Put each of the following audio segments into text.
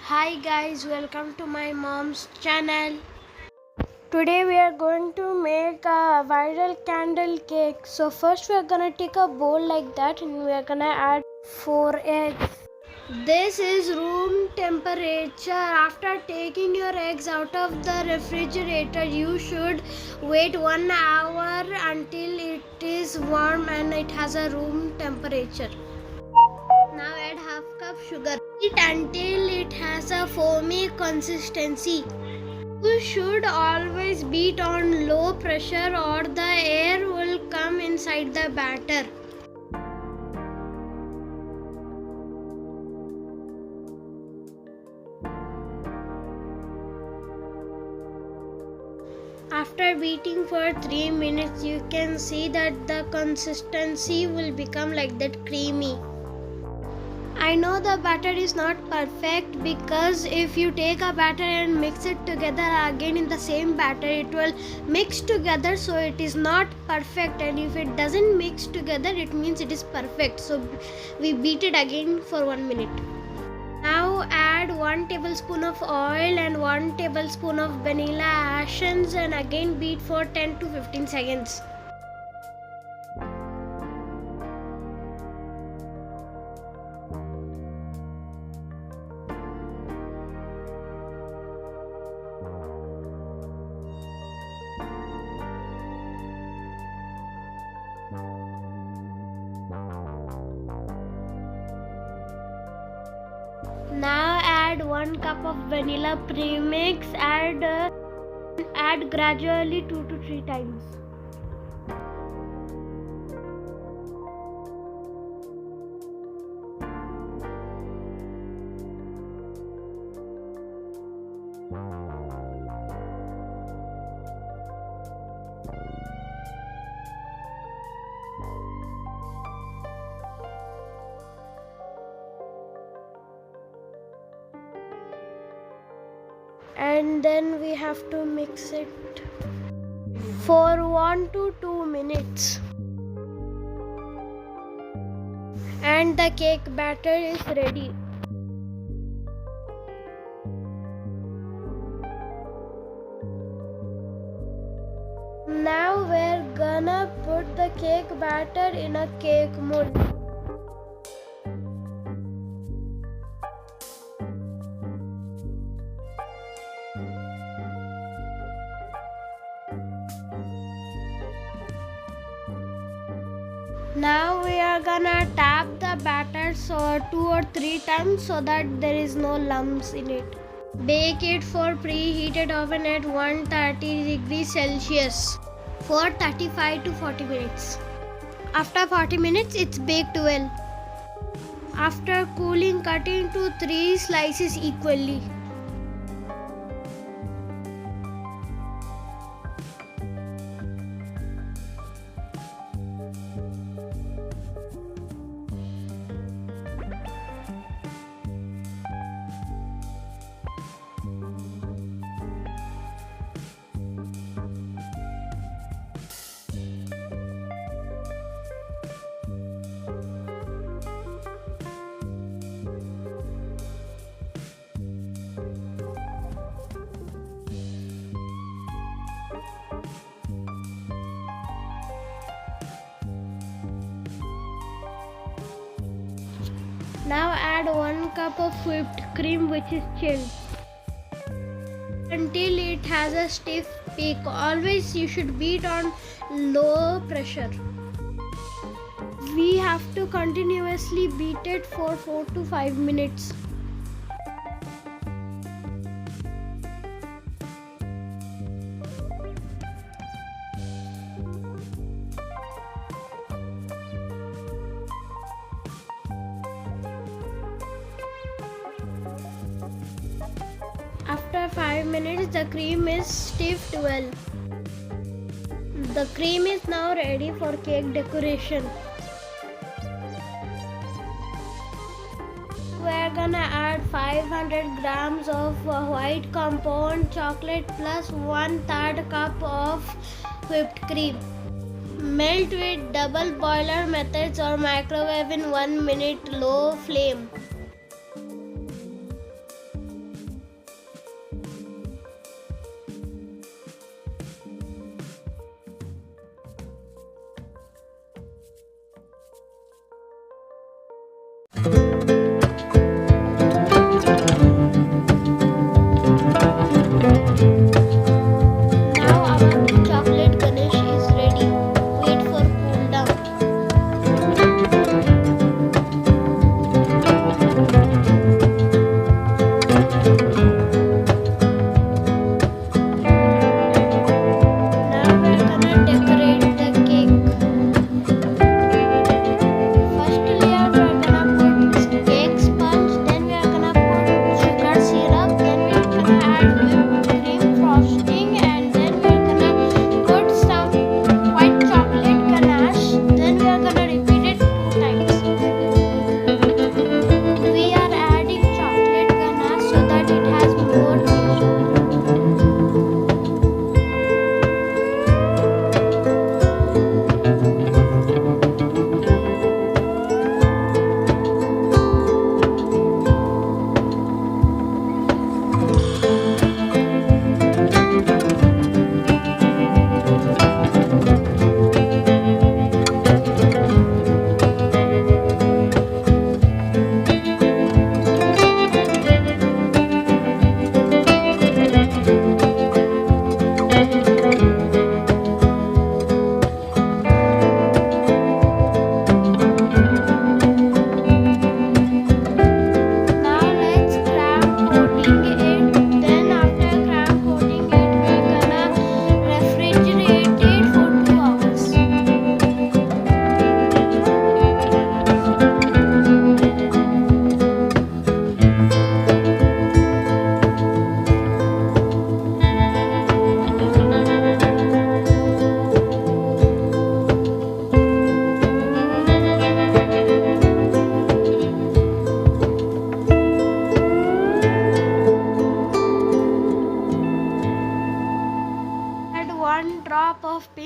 Hi guys, welcome to my mom's channel. Today we are going to make a viral candle cake. So first we are gonna take a bowl like that and we are gonna add 4 eggs. This is room temperature. After taking your eggs out of the refrigerator, you should wait 1 hour until it is warm and it has a room temperature. Now add half cup sugar. Heat until it has a foamy consistency. You should always beat on low pressure or the air will come inside the batter. After beating for 3 minutes, you can see that the consistency will become like that creamy. I know the batter is not perfect because if you take a batter and mix it together again in the same batter, it will mix together, so it is not perfect, and if it doesn't mix together it means it is perfect. So we beat it again for 1 minute. Now add 1 tablespoon of oil and 1 tablespoon of vanilla essence and again beat for 10 to 15 seconds. Now add 1 cup of vanilla premix. Add gradually 2 to 3 times. And then we have to mix it for 1 to 2 minutes. And the cake batter is ready. Now we're gonna put the cake batter in a cake mold. Now we are gonna tap the batter 2 or 3 times so that there is no lumps in it. Bake it for preheated oven at 130 degrees Celsius for 35 to 40 minutes. After 40 minutes, it's baked well. After cooling, cut into 3 slices equally. Now add 1 cup of whipped cream which is chilled until it has a stiff peak. Always you should beat on low pressure. We have to continuously beat it for 4 to 5 minutes. After 5 minutes, the cream is stiffed well. The cream is now ready for cake decoration. We're gonna add 500 grams of white compound chocolate plus 1/3 cup of whipped cream. Melt with double boiler methods or microwave in 1 minute low flame.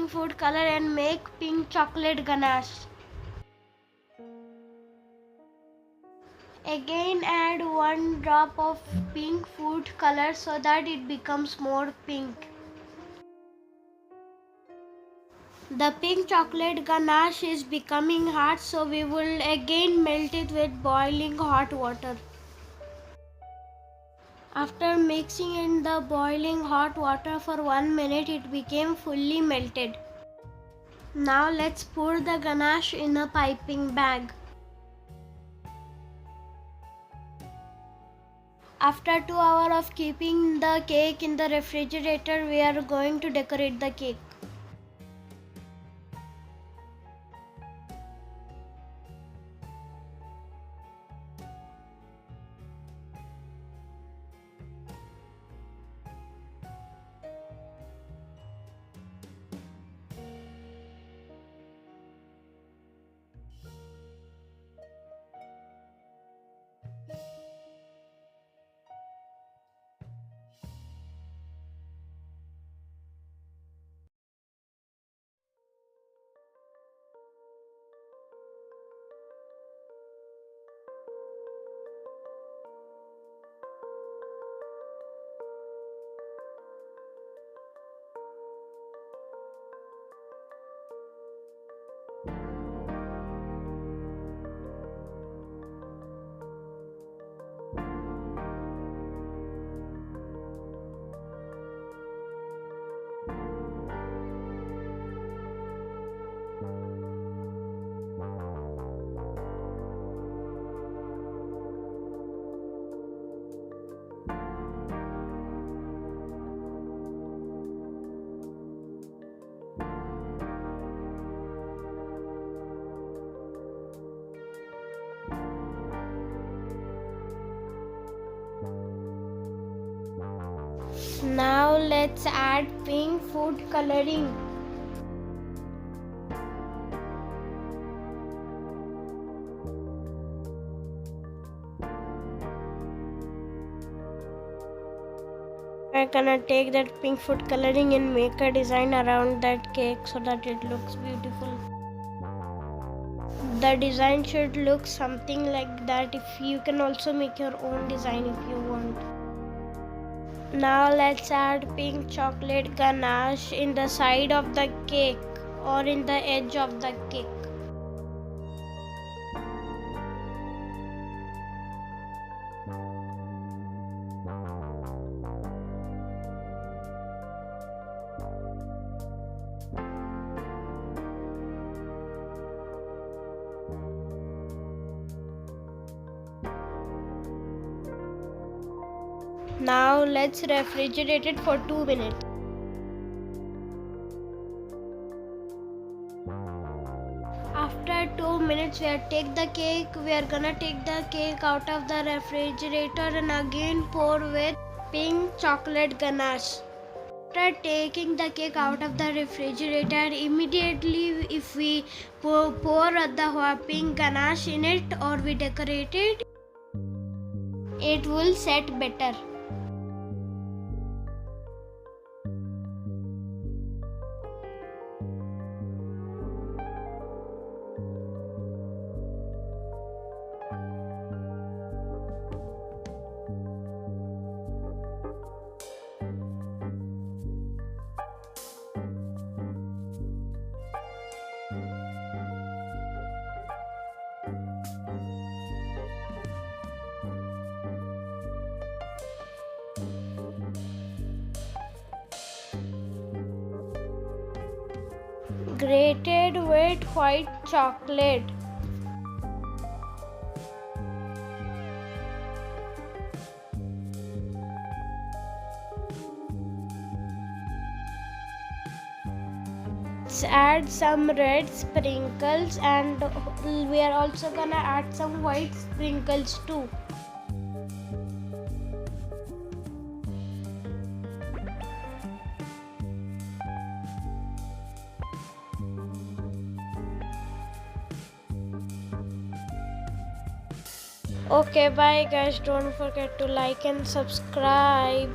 pink food color and make pink chocolate ganache. Again add 1 drop of pink food color so that it becomes more pink. The pink chocolate ganache is becoming hot, so we will again melt it with boiling hot water. After mixing in the boiling hot water for 1 minute, it became fully melted. Now let's pour the ganache in a piping bag. After 2 hours of keeping the cake in the refrigerator, we are going to decorate the cake. Now let's add pink food coloring. We're gonna take that pink food coloring and make a design around that cake so that it looks beautiful. The design should look something like that. If you can also make your own design if you want. Now let's add pink chocolate ganache in the side of the cake or in the edge of the cake. Now let's refrigerate it for 2 minutes. After 2 minutes, we are gonna take the cake out of the refrigerator and again pour with pink chocolate ganache. After taking the cake out of the refrigerator, immediately if we pour the pink ganache in it or we decorate it, it will set better. Grated with white chocolate. Let's add some red sprinkles and we are also gonna add some white sprinkles too. Okay, bye guys, don't forget to like and subscribe.